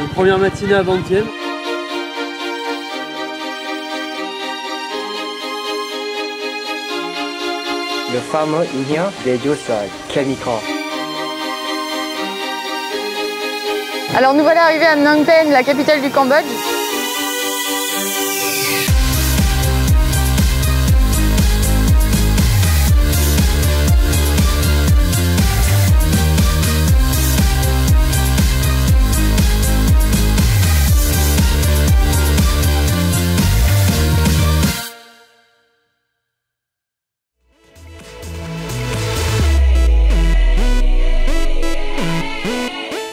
Une première matinée à Bantienne. Le fameux union des douces chimiques. Alors nous voilà arrivés à Phnom Penh, la capitale du Cambodge.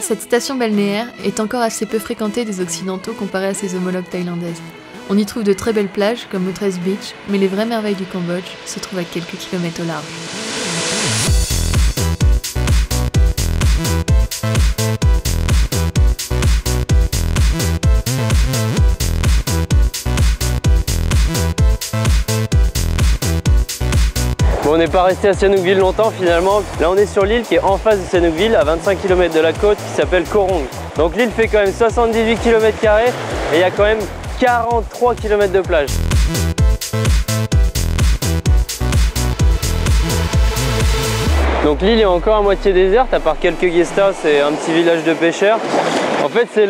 Cette station balnéaire est encore assez peu fréquentée des Occidentaux comparée à ses homologues thaïlandaises. On y trouve de très belles plages comme Utres Beach, mais les vraies merveilles du Cambodge se trouvent à quelques kilomètres au large. Bon, on n'est pas resté à Sihanoukville longtemps finalement. Là on est sur l'île qui est en face de Sihanoukville, à 25 km de la côte, qui s'appelle Koh Rong. Donc l'île fait quand même 78 km² et il y a quand même 43 km de plage. Donc l'île est encore à moitié déserte, à part quelques guest houses et un petit village de pêcheurs. En fait, c'est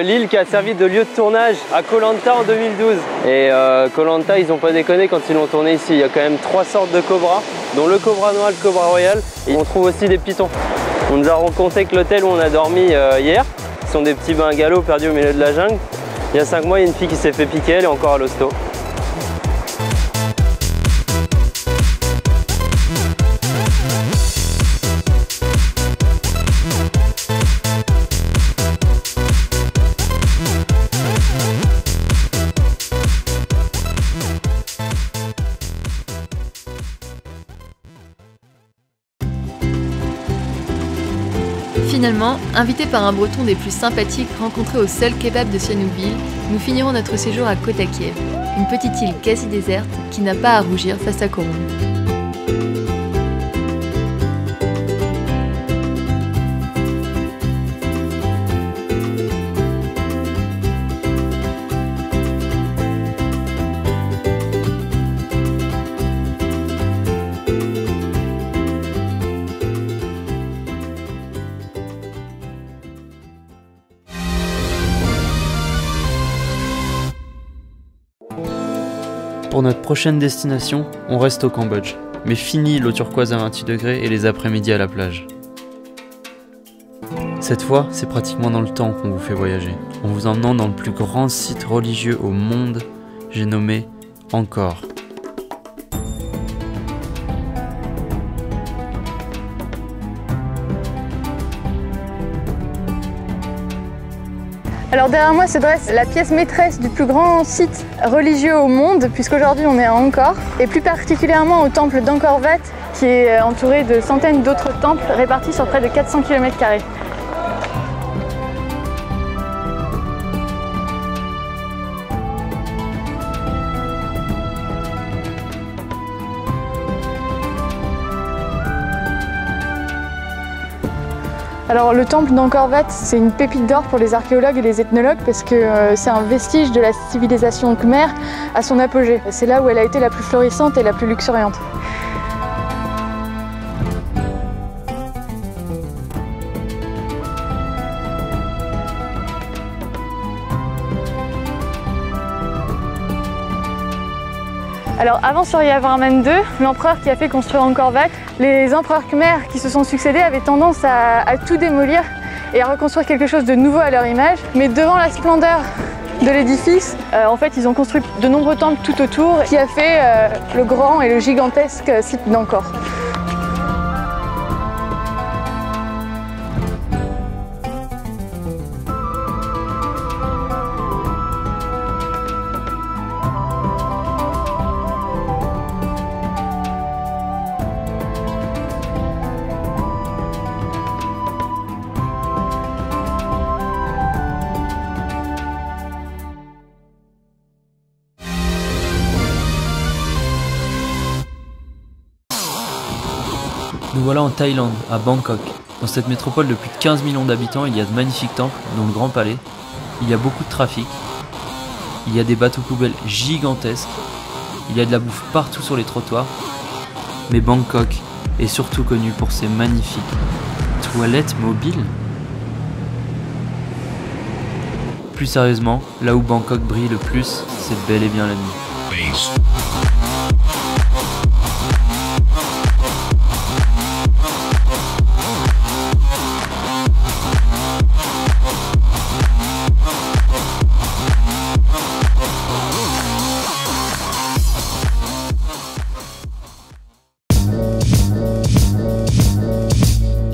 l'île qui a servi de lieu de tournage à Koh Lanta en 2012. Et Koh Lanta, ils n'ont pas déconné quand ils l'ont tourné ici. Il y a quand même 3 sortes de cobras, dont le cobra noir, le cobra royal. Et on trouve aussi des pitons. On nous a raconté que l'hôtel où on a dormi hier, qui sont des petits bungalows perdus au milieu de la jungle. Il y a 5 mois, il y a une fille qui s'est fait piquer, elle est encore à l'hosto. Finalement, invités par un breton des plus sympathiques rencontrés au seul kebab de Sihanoukville, nous finirons notre séjour à Kota Kiev, une petite île quasi déserte qui n'a pas à rougir face à Koh Rong. Pour notre prochaine destination, on reste au Cambodge, mais fini l'eau turquoise à 28 degrés et les après-midi à la plage. Cette fois, c'est pratiquement dans le temps qu'on vous fait voyager, en vous emmenant dans le plus grand site religieux au monde, j'ai nommé Angkor. Alors derrière moi se dresse la pièce maîtresse du plus grand site religieux au monde, puisqu'aujourd'hui on est à Angkor, et plus particulièrement au temple d'Angkor Wat, qui est entouré de centaines d'autres temples répartis sur près de 400 km². Alors le temple d'Angkor Wat, c'est une pépite d'or pour les archéologues et les ethnologues parce que c'est un vestige de la civilisation khmer à son apogée. C'est là où elle a été la plus florissante et la plus luxuriante. Alors avant Suryavarman II, l'empereur qui a fait construire Angkor Wat, les empereurs khmers qui se sont succédés avaient tendance à tout démolir et à reconstruire quelque chose de nouveau à leur image. Mais devant la splendeur de l'édifice, en fait ils ont construit de nombreux temples tout autour, qui a fait le grand et le gigantesque site d'Angkor. Nous voilà en Thaïlande, à Bangkok. Dans cette métropole de plus de 15 millions d'habitants, il y a de magnifiques temples, dont le Grand Palais. Il y a beaucoup de trafic. Il y a des bateaux poubelles gigantesques. Il y a de la bouffe partout sur les trottoirs. Mais Bangkok est surtout connu pour ses magnifiques toilettes mobiles. Plus sérieusement, là où Bangkok brille le plus, c'est bel et bien la nuit.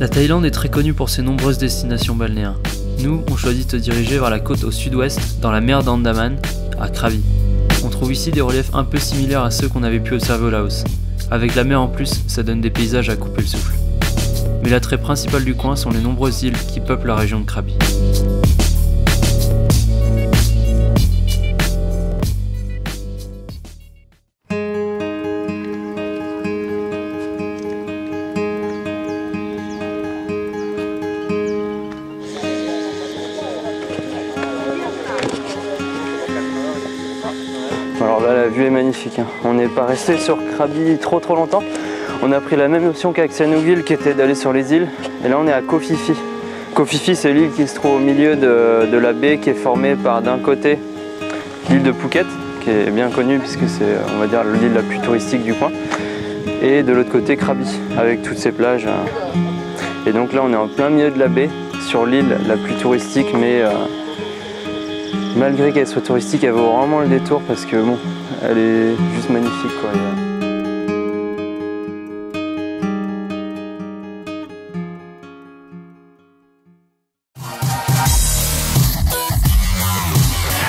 La Thaïlande est très connue pour ses nombreuses destinations balnéaires. Nous, on choisit de se diriger vers la côte au sud-ouest, dans la mer d'Andaman, à Krabi. On trouve ici des reliefs un peu similaires à ceux qu'on avait pu observer au Laos. Avec la mer en plus, ça donne des paysages à couper le souffle. Mais l'attrait principal du coin sont les nombreuses îles qui peuplent la région de Krabi. Alors là, la vue est magnifique, hein. On n'est pas resté sur Krabi trop longtemps. On a pris la même option qu'avec Sihanoukville qui était d'aller sur les îles. Et là on est à Koh Phi Phi. Koh Phi Phi, c'est l'île qui se trouve au milieu de la baie qui est formée par d'un côté l'île de Phuket, qui est bien connue puisque c'est, on va dire, l'île la plus touristique du coin. Et de l'autre côté Krabi, avec toutes ses plages. Et donc là on est en plein milieu de la baie, sur l'île la plus touristique, mais malgré qu'elle soit touristique, elle vaut vraiment le détour parce que bon, elle est juste magnifique, quoi.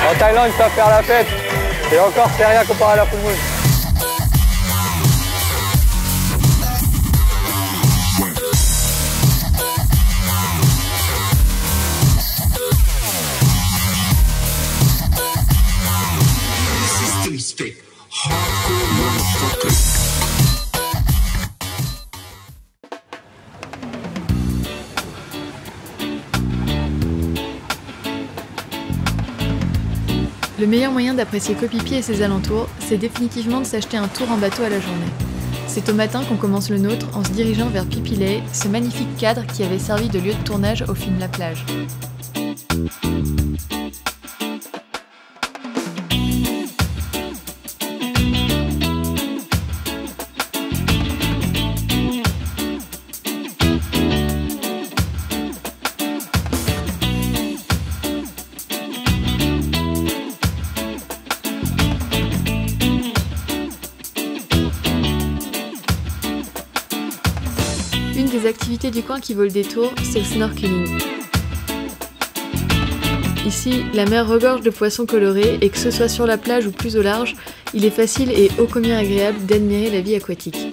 En Thaïlande, ils savent faire la fête. Et encore, c'est rien comparé à la full moon. Le meilleur moyen d'apprécier Koh Phi Phi et ses alentours, c'est définitivement de s'acheter un tour en bateau à la journée. C'est au matin qu'on commence le nôtre en se dirigeant vers Phi Phi Lay, ce magnifique cadre qui avait servi de lieu de tournage au film La Plage. Une des activités du coin qui vaut le détour, c'est le snorkeling. Ici, la mer regorge de poissons colorés et que ce soit sur la plage ou plus au large, il est facile et ô combien agréable d'admirer la vie aquatique.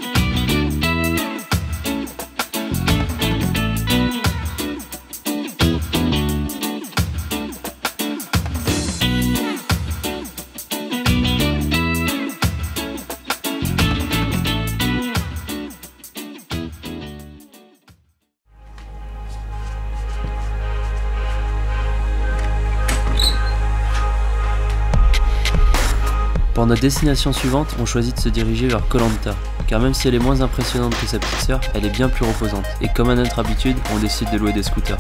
Pour notre destination suivante, on choisit de se diriger vers Koh Lanta, car même si elle est moins impressionnante que sa petite sœur, elle est bien plus reposante, et comme à notre habitude, on décide de louer des scooters.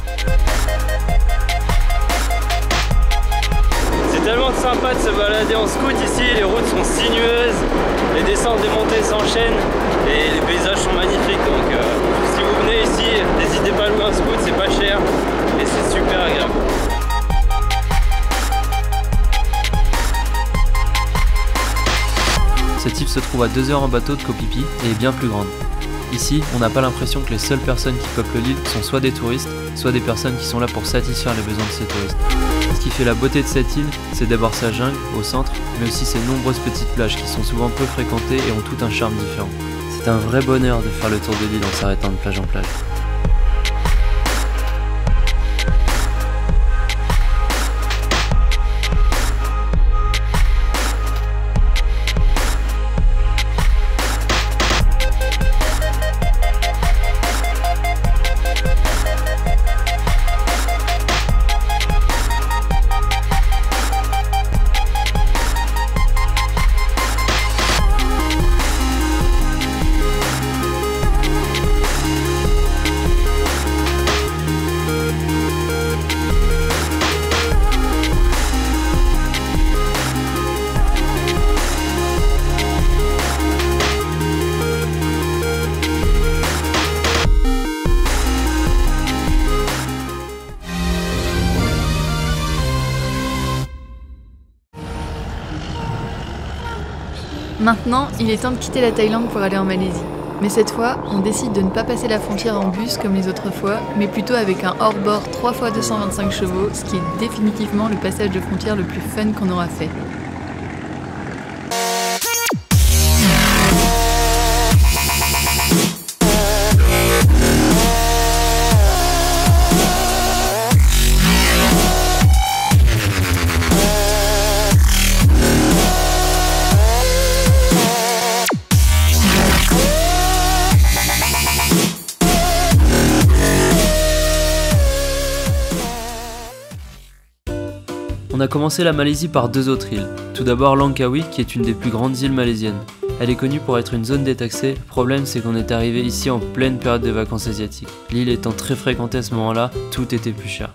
C'est tellement sympa de se balader en scoot ici, les routes sont sinueuses, les descentes et montées s'enchaînent, et les paysages sont magnifiques, donc si vous venez ici, n'hésitez pas à louer un scoot, c'est pas cher, et c'est super agréable. Cette île se trouve à 2 heures en bateau de Koh Phi Phi et est bien plus grande. Ici, on n'a pas l'impression que les seules personnes qui peuplent l'île sont soit des touristes, soit des personnes qui sont là pour satisfaire les besoins de ces touristes. Ce qui fait la beauté de cette île, c'est d'abord sa jungle, au centre, mais aussi ses nombreuses petites plages qui sont souvent peu fréquentées et ont tout un charme différent. C'est un vrai bonheur de faire le tour de l'île en s'arrêtant de plage en plage. Maintenant, il est temps de quitter la Thaïlande pour aller en Malaisie. Mais cette fois, on décide de ne pas passer la frontière en bus comme les autres fois, mais plutôt avec un hors-bord 3x225 chevaux, ce qui est définitivement le passage de frontière le plus fun qu'on aura fait. On a commencé la Malaisie par 2 autres îles. Tout d'abord Langkawi, qui est une des plus grandes îles malaisiennes. Elle est connue pour être une zone détaxée. Le problème, c'est qu'on est arrivé ici en pleine période de vacances asiatiques. L'île étant très fréquentée à ce moment-là, tout était plus cher.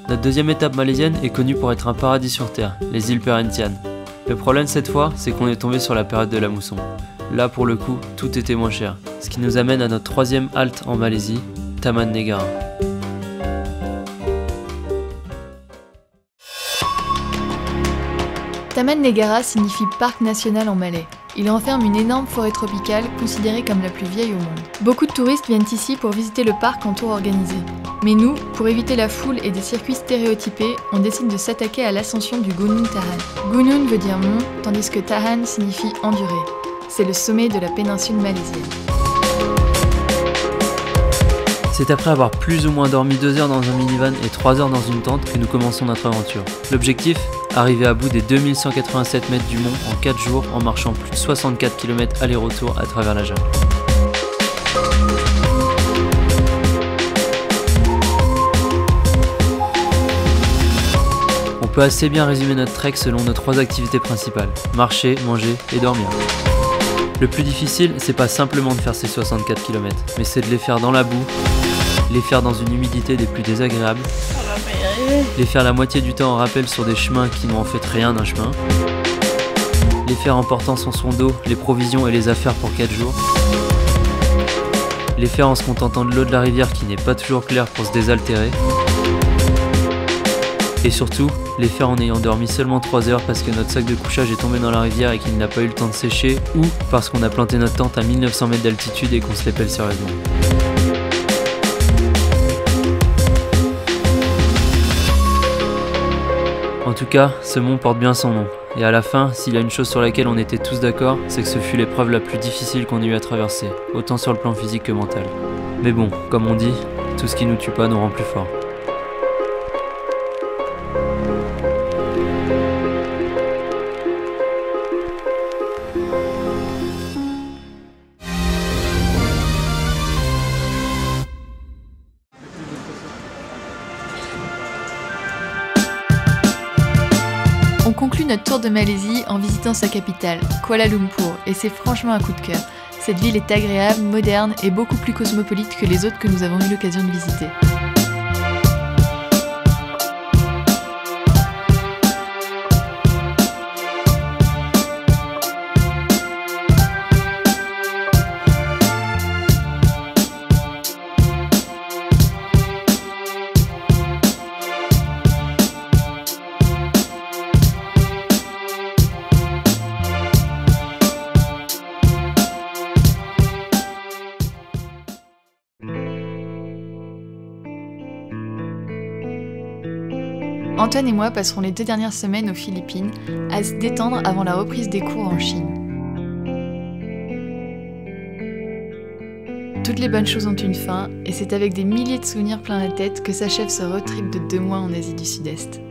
Notre deuxième étape malaisienne est connue pour être un paradis sur terre, les îles Perhentian. Le problème cette fois, c'est qu'on est tombé sur la période de la mousson. Là, pour le coup, tout était moins cher. Ce qui nous amène à notre troisième halte en Malaisie, Taman Negara. Taman Negara signifie parc national en malais. Il renferme une énorme forêt tropicale considérée comme la plus vieille au monde. Beaucoup de touristes viennent ici pour visiter le parc en tour organisé. Mais nous, pour éviter la foule et des circuits stéréotypés, on décide de s'attaquer à l'ascension du Gunung Tahan. Gunung veut dire mont, tandis que Tahan signifie endurer. C'est le sommet de la péninsule malaisienne. C'est après avoir plus ou moins dormi 2 heures dans un minivan et 3 heures dans une tente que nous commençons notre aventure. L'objectif ? Arriver à bout des 2187 mètres du mont en 4 jours en marchant plus de 64 km aller-retour à travers la jungle. On peut assez bien résumer notre trek selon nos 3 activités principales, marcher, manger et dormir. Le plus difficile, c'est pas simplement de faire ces 64 km, mais c'est de les faire dans la boue, les faire dans une humidité des plus désagréables, les faire la moitié du temps en rappel sur des chemins qui n'ont en fait rien d'un chemin, les faire en portant son son d'eau, les provisions et les affaires pour 4 jours, les faire en se contentant de l'eau de la rivière qui n'est pas toujours claire pour se désaltérer, et surtout, les faire en ayant dormi seulement 3 heures parce que notre sac de couchage est tombé dans la rivière et qu'il n'a pas eu le temps de sécher, ou parce qu'on a planté notre tente à 1900 mètres d'altitude et qu'on se l'épelle sérieusement. En tout cas, ce mont porte bien son nom. Et à la fin, s'il y a une chose sur laquelle on était tous d'accord, c'est que ce fut l'épreuve la plus difficile qu'on ait eu à traverser, autant sur le plan physique que mental. Mais bon, comme on dit, tout ce qui nous tue pas nous rend plus forts. On conclut notre tour de Malaisie en visitant sa capitale, Kuala Lumpur, et c'est franchement un coup de cœur. Cette ville est agréable, moderne et beaucoup plus cosmopolite que les autres que nous avons eu l'occasion de visiter. Antoine et moi passerons les 2 dernières semaines aux Philippines à se détendre avant la reprise des cours en Chine. Toutes les bonnes choses ont une fin et c'est avec des milliers de souvenirs plein la tête que s'achève ce road trip de 2 mois en Asie du Sud-Est.